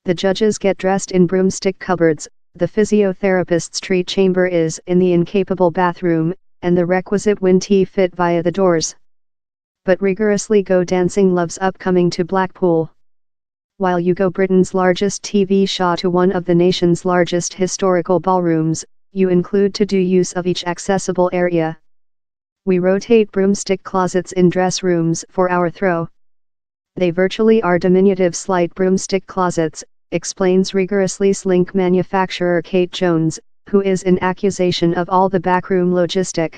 The judges get dressed in broomstick cupboards, the physiotherapist's treat chamber is in the incapable bathroom, and the requisite win tea fit via the doors. But rigorously go dancing loves upcoming to Blackpool. While you go Britain's largest TV show to one of the nation's largest historical ballrooms, you include to do use of each accessible area. We rotate broomstick closets in dress rooms for our throw. They virtually are diminutive slight broomstick closets, explains rigorously slink manufacturer Kate Jones, who is in accusation of all the backroom logistic.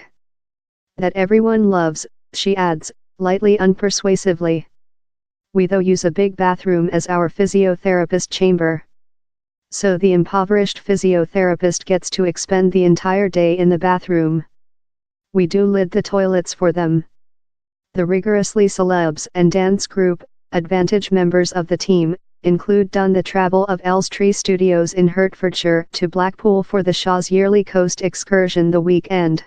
That everyone loves, she adds, lightly unpersuasively. We though use a big bathroom as our physiotherapist chamber. So the impoverished physiotherapist gets to expend the entire day in the bathroom. We do lid the toilets for them. The rigorously celebs and dance group, Advantage members of the team, include done the travel of Elstree Studios in Hertfordshire to Blackpool for the Shaw's yearly coast excursion the weekend.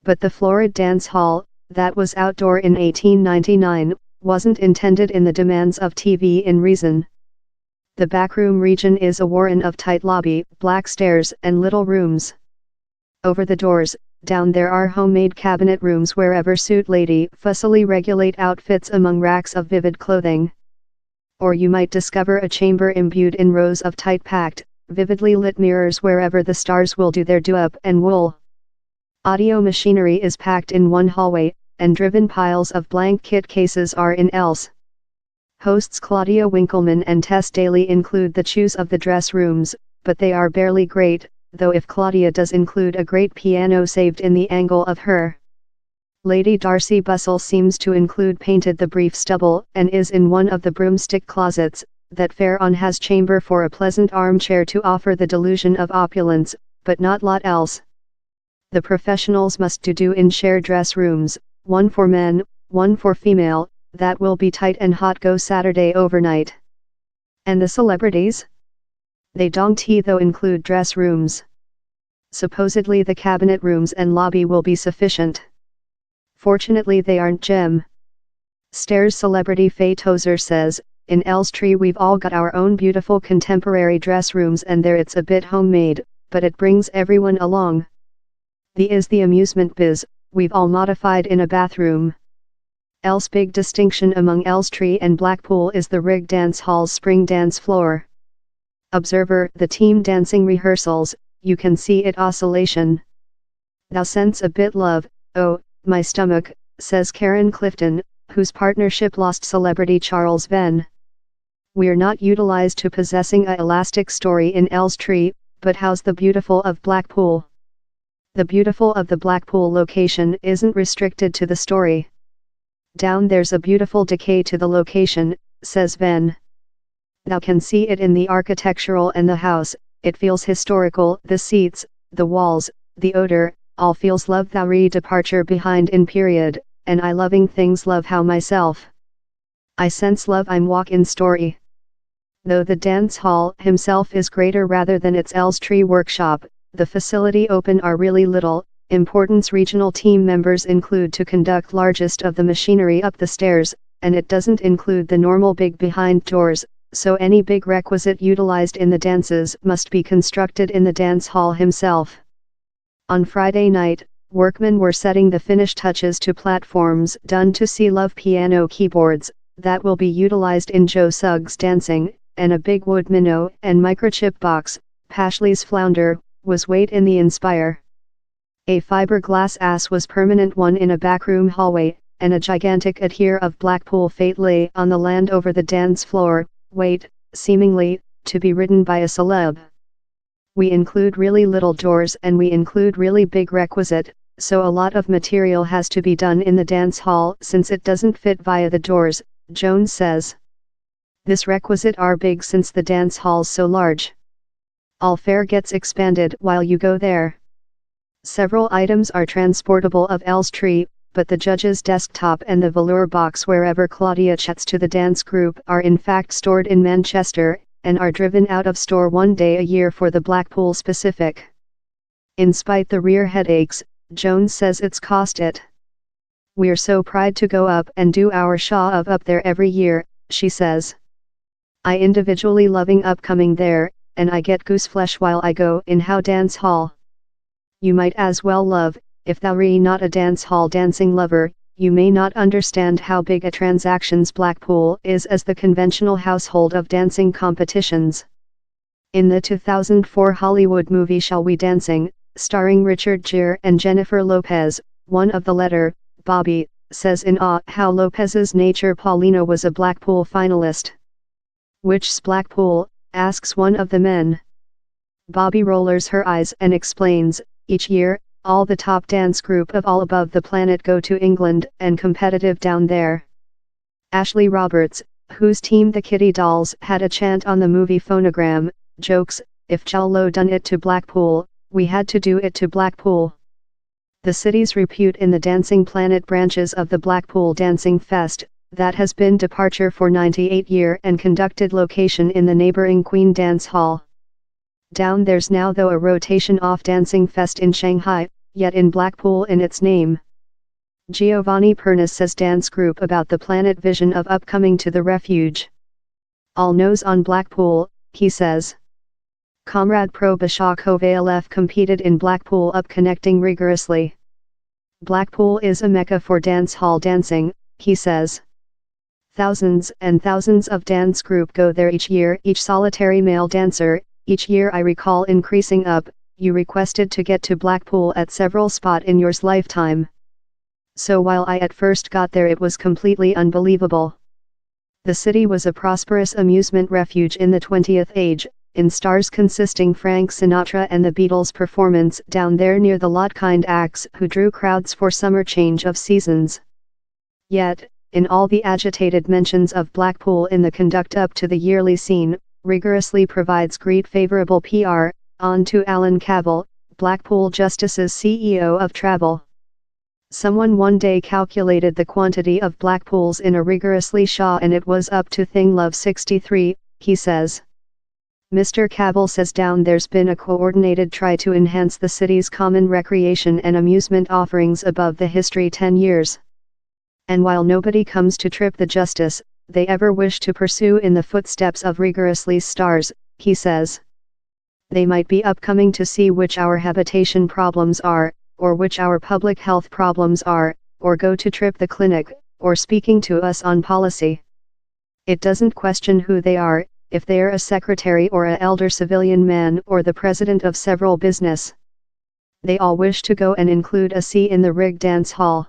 But the florid dance hall, that was outdoor in 1899, wasn't intended in the demands of TV in reason. The backroom region is a warren of tight lobby, black stairs and little rooms. Over the doors, down there are homemade cabinet rooms wherever suit lady fussily regulate outfits among racks of vivid clothing. Or you might discover a chamber imbued in rows of tight-packed, vividly lit mirrors wherever the stars will do their do-up and wool. Audio machinery is packed in one hallway, and driven piles of blank kit cases are in else. Hosts Claudia Winkleman and Tess Daly include the choose of the dress rooms, but they are barely great, though if Claudia does include a great piano saved in the angle of her. Lady Darcy Bustle seems to include painted the brief stubble and is in one of the broomstick closets, that fair on has chamber for a pleasant armchair to offer the delusion of opulence, but not lot else. The professionals must do in shared dress rooms, one for men, one for female, that will be tight and hot go Saturday overnight. And the celebrities? They don't though include dress rooms. Supposedly the cabinet rooms and lobby will be sufficient. Fortunately they aren't Gem. Stairs celebrity Faye Tozer says, in Elstree we've all got our own beautiful contemporary dress rooms and there it's a bit homemade, but it brings everyone along. The is the amusement biz, we've all modified in a bathroom. Else big distinction among Elstree and Blackpool is the Rig Dance Hall's spring dance floor. Observer, the team dancing rehearsals, you can see it oscillation. Thou sense a bit love, oh, my stomach, says Karen Clifton, whose partnership lost celebrity Charles Venn. We're not utilized to possessing a elastic story in Elstree, but how's the beautiful of Blackpool? The beautiful of the Blackpool location isn't restricted to the story. Down there's a beautiful decay to the location, says Venn. Thou can see it in the architectural and the house, it feels historical, the seats, the walls, the odor, all feels love thou departure behind in period, and I loving things love how myself. I sense love I'm walk in story. Though the dance hall himself is greater rather than its Elstree workshop, the facility open are really little. Importance regional team members include to conduct largest of the machinery up the stairs, and it doesn't include the normal big behind doors, so any big requisite utilized in the dances must be constructed in the dance hall himself. On Friday night, workmen were setting the finish touches to platforms done to see love piano keyboards, that will be utilized in Joe Suggs dancing, and a big wood minnow and microchip box, Pashley's flounder, was weight in the Inspire. A fiberglass ass was permanent one in a backroom hallway, and a gigantic adhere of Blackpool fate lay on the land over the dance floor, wait, seemingly, to be ridden by a celeb. We include really little doors and we include really big requisite, so a lot of material has to be done in the dance hall since it doesn't fit via the doors, Jones says. This requisite are big since the dance hall's so large. All fare gets expanded while you go there. Several items are transportable of Elstree, but the judge's desktop and the velour box wherever Claudia chats to the dance group are in fact stored in Manchester, and are driven out of store one day a year for the Blackpool specific. In spite the rear headaches, Jones says it's cost it. We're so proud to go up and do our show of up there every year, she says. I individually loving upcoming there, and I get goose flesh while I go in how dance hall. You might as well love, if thou re not a dance hall dancing lover, you may not understand how big a transactions Blackpool is as the conventional household of dancing competitions. In the 2004 Hollywood movie Shall We Dancing, starring Richard Gere and Jennifer Lopez, one of the letter, Bobby, says in awe how Lopez's nature Paulina was a Blackpool finalist. Which's Blackpool, asks one of the men. Bobby rollers her eyes and explains, each year, all the top dance group of all above the planet go to England and competitive down there. Ashley Roberts, whose team the Kitty Dolls had a chant on the movie Phonogram, jokes, if Jallo done it to Blackpool, we had to do it to Blackpool. The city's repute in the Dancing Planet branches of the Blackpool Dancing Fest, that has been departure for 98 year and conducted location in the neighboring Queen Dance Hall. Down there's now though a rotation off Dancing Fest in Shanghai, yet in Blackpool in its name. Giovanni Pernis says dance group about the Planet vision of upcoming to the refuge. All nose on Blackpool, he says. Comrade Pro Bashak Kovalef competed in Blackpool up connecting rigorously. Blackpool is a mecca for dance hall dancing, he says. Thousands and thousands of dance group go there each year, each solitary male dancer, each year I recall increasing up, you requested to get to Blackpool at several spot in yours lifetime. So while I at first got there it was completely unbelievable. The city was a prosperous amusement refuge in the 20th age, in stars consisting Frank Sinatra and the Beatles performance down there near the lot kind acts who drew crowds for summer change of seasons. Yet, in all the agitated mentions of Blackpool in the conduct up to the yearly scene, rigorously provides great favorable PR, on to Alan Cavell, Blackpool Justice's CEO of travel. Someone one day calculated the quantity of Blackpools in a rigorously Shaw and it was up to thing love 63, he says. Mr. Cavell says down there's been a coordinated try to enhance the city's common recreation and amusement offerings above the history 10 years. And while nobody comes to trip the justice, they ever wish to pursue in the footsteps of rigorously stars, he says. They might be upcoming to see which our habitation problems are, or which our public health problems are, or go to trip the clinic, or speaking to us on policy. It doesn't question who they are, if they're a secretary or a elder civilian man or the president of several business. They all wish to go and include a C in the rig dance hall.